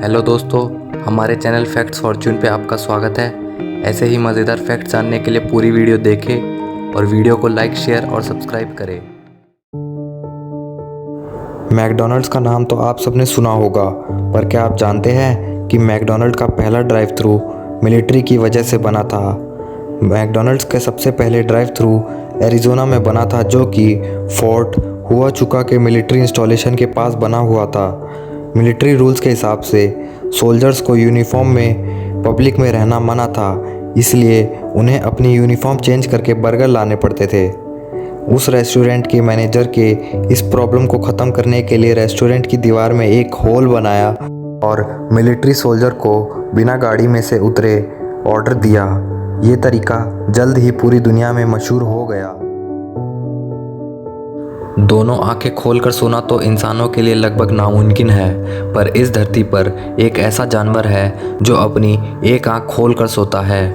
Hello दोस्तों, हमारे channel facts Fortune पे आपका स्वागत है। ऐसे ही मज़ेदार फैक्ट जानने के लिए पूरी वीडियो देखें और वीडियो को लाइक, शेयर और सब्सक्राइब करें। मैकडॉनल्ड्स का नाम तो आप सबने सुना होगा, पर क्या आप जानते हैं कि मैकडॉनल्ड का पहला ड्राइव थ्रू मिलिट्री की वजह से बना था। मैकडॉनल्ड्स के सबसे पहले ड्राइव थ्रू एरिज़ोना में बना था, जो कि फोर्ट हुआचुका के मिलिट्री इंस्टॉलेशन के पास बना हुआ था। मिलिट्री रूल्स के हिसाब से सोल्जर्स को यूनिफॉर्म में पब्लिक में रहना मना था, इसलिए उन्हें अपनी यूनिफॉर्म चेंज करके बर्गर लाने पड़ते थे। उस रेस्टोरेंट के मैनेजर के इस प्रॉब्लम को ख़त्म करने के लिए रेस्टोरेंट की दीवार में एक होल बनाया और मिलिट्री सोल्जर को बिना गाड़ी में से उतरे ऑर्डर दिया। ये तरीका जल्द ही पूरी दुनिया में मशहूर हो गया। दोनों आंखें खोलकर सोना तो इंसानों के लिए लगभग नामुमकिन है, पर इस धरती पर एक ऐसा जानवर है जो अपनी एक आंख खोलकर सोता है,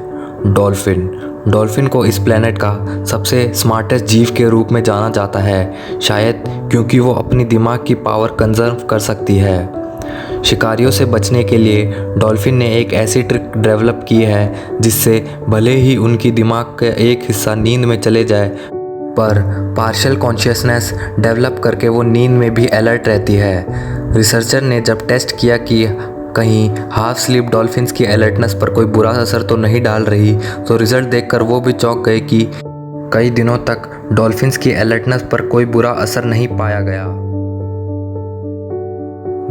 डॉल्फिन। डॉल्फिन को इस प्लेनेट का सबसे स्मार्टेस्ट जीव के रूप में जाना जाता है, शायद क्योंकि वो अपनी दिमाग की पावर कंजर्व कर सकती है। शिकारियों से बचने के लिए डॉल्फिन ने एक ऐसी ट्रिक डेवलप की है जिससे भले ही उनकी दिमाग का एक हिस्सा नींद में चले जाए, पर पार्शियल कॉन्शियसनेस डेवलप करके वो नींद में भी अलर्ट रहती है। रिसर्चर ने जब टेस्ट किया कि कहीं हाफ स्लीप डॉल्फिन्स की अलर्टनेस पर कोई बुरा असर तो नहीं डाल रही, तो रिजल्ट देखकर वो भी चौंक गए कि कई दिनों तक डॉल्फिन्स की अलर्टनेस पर कोई बुरा असर नहीं पाया गया।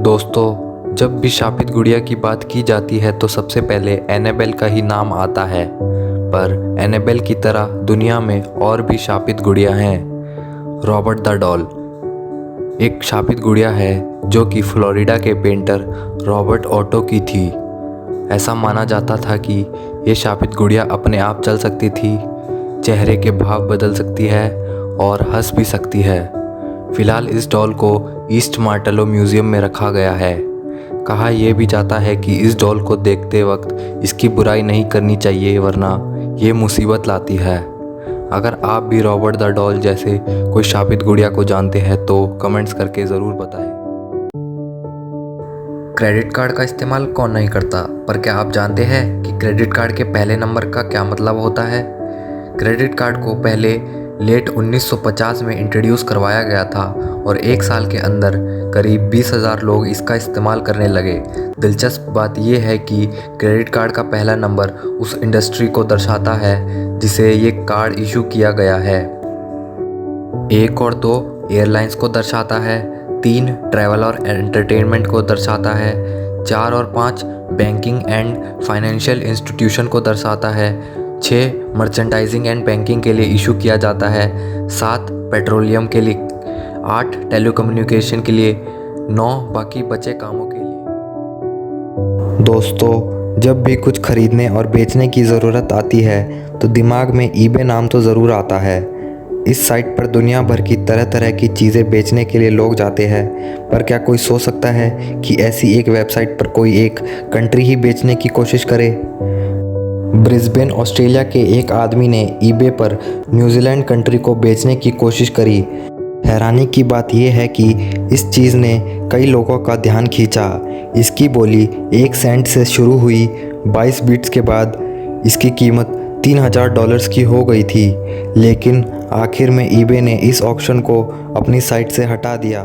दोस्तों, जब भी शापित गुड़िया की बात की जाती है तो सबसे पहले एनाबेल का ही नाम आता है, पर एनाबेल की तरह दुनिया में और भी शापित गुड़िया हैं। रॉबर्ट द डॉल एक शापित गुड़िया है जो कि फ्लोरिडा के पेंटर रॉबर्ट ऑटो की थी। ऐसा माना जाता था कि ये शापित गुड़िया अपने आप चल सकती थी, चेहरे के भाव बदल सकती है और हंस भी सकती है। फिलहाल इस डॉल को ईस्ट मार्टेलो म्यूज़ियम में रखा गया है। कहा यह भी जाता है कि इस डॉल को देखते वक्त इसकी बुराई नहीं करनी चाहिए, वरना ये मुसीबत लाती है। अगर आप भी रॉबर्ट द डॉल जैसे कोई शापित गुड़िया को जानते हैं तो कमेंट्स करके ज़रूर बताएं। क्रेडिट कार्ड का इस्तेमाल कौन नहीं करता, पर क्या आप जानते हैं कि क्रेडिट कार्ड के पहले नंबर का क्या मतलब होता है? क्रेडिट कार्ड को पहले लेट 1950 में इंट्रोड्यूस करवाया गया था और एक साल के अंदर करीब 20,000 लोग इसका इस्तेमाल करने लगे। दिलचस्प बात यह है कि क्रेडिट कार्ड का पहला नंबर उस इंडस्ट्री को दर्शाता है जिसे ये कार्ड इशू किया गया है। 1 और 2 एयरलाइंस को दर्शाता है, 3 ट्रैवल और एंटरटेनमेंट को दर्शाता है, 4 और 5 बैंकिंग एंड फाइनेंशियल इंस्टीट्यूशन को दर्शाता है, 6 मर्चेंडाइजिंग एंड बैंकिंग के लिए इशू किया जाता है, 7 पेट्रोलियम के लिए, 8 टेलीकम्युनिकेशन के लिए, 9 बाकी बचे कामों के लिए। दोस्तों, जब भी कुछ खरीदने और बेचने की ज़रूरत आती है तो दिमाग में ईबे नाम तो ज़रूर आता है। इस साइट पर दुनिया भर की तरह तरह की चीज़ें बेचने के लिए लोग जाते हैं, पर क्या कोई सोच सकता है कि ऐसी एक वेबसाइट पर कोई एक कंट्री ही बेचने की कोशिश करे? ब्रिस्बेन ऑस्ट्रेलिया के एक आदमी ने ईबे पर न्यूजीलैंड कंट्री को बेचने की कोशिश करी। हैरानी की बात यह है कि इस चीज़ ने कई लोगों का ध्यान खींचा। इसकी बोली 1 सेंट से शुरू हुई, 22 बिट्स के बाद इसकी कीमत $3,000 की हो गई थी, लेकिन आखिर में ईबे ने इस ऑक्शन को अपनी साइट से हटा दिया।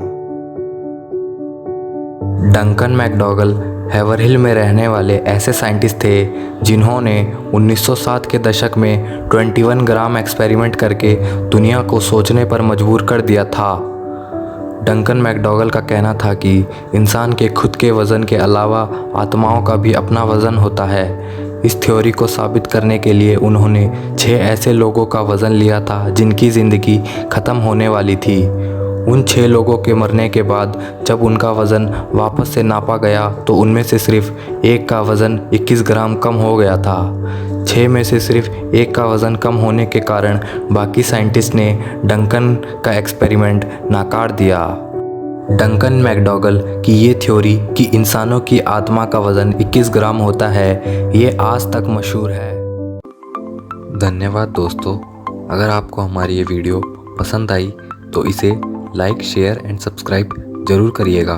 डंकन मैकडॉगल हेवरहिल में रहने वाले ऐसे साइंटिस्ट थे जिन्होंने 1960 के दशक में 21 ग्राम एक्सपेरिमेंट करके दुनिया को सोचने पर मजबूर कर दिया था। डंकन मैकडॉगल का कहना था कि इंसान के खुद के वज़न के अलावा आत्माओं का भी अपना वज़न होता है। इस थ्योरी को साबित करने के लिए उन्होंने 6 ऐसे लोगों का वज़न लिया था जिनकी ज़िंदगी ख़त्म होने वाली थी। उन 6 लोगों के मरने के बाद जब उनका वज़न वापस से नापा गया तो उनमें से सिर्फ एक का वज़न 21 ग्राम कम हो गया था। 6 में से सिर्फ एक का वज़न कम होने के कारण बाकी साइंटिस्ट ने डंकन का एक्सपेरिमेंट नाकार दिया। डंकन मैकडॉगल की ये थ्योरी कि इंसानों की आत्मा का वज़न 21 ग्राम होता है, ये आज तक मशहूर है। धन्यवाद दोस्तों, अगर आपको हमारी ये वीडियो पसंद आई तो इसे लाइक, शेयर एंड सब्सक्राइब ज़रूर करिएगा।